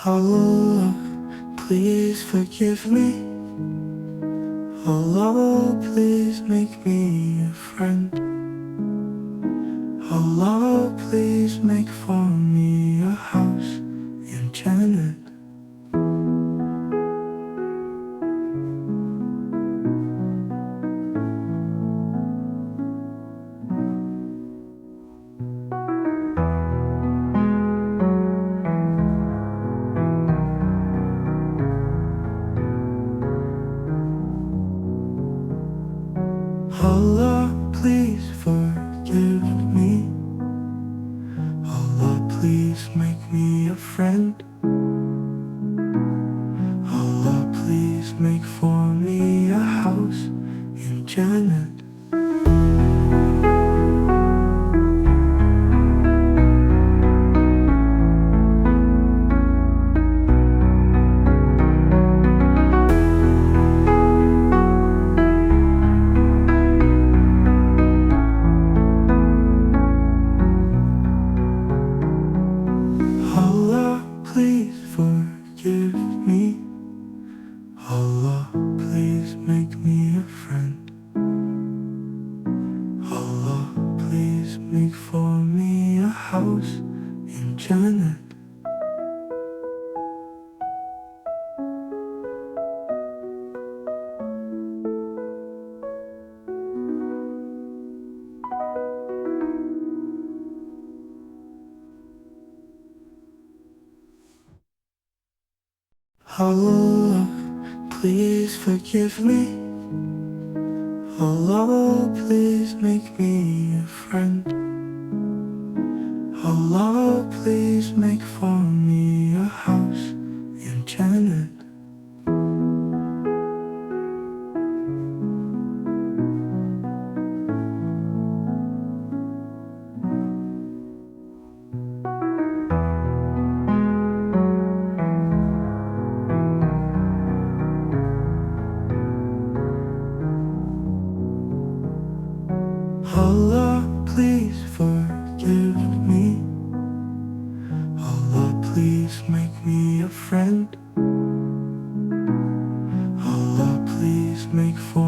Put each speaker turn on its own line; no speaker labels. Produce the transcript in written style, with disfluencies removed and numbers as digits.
Allah, please forgive me. Allah, please make me a friend. Allah, please make for me a house in Jannah. Allah, please forgive me. Allah, please make me a friend. Allah, please make for me a house in Jannah. Allah, please forgive me. Allah, please make me a friend. Allah, please make for me a house in Jannah. Allah, please forgive me. Allah, please make me a friend. Allah, please make for me a house in Jannah. Allah, please forgive me. Allah, please make me a friend. Allah, please make for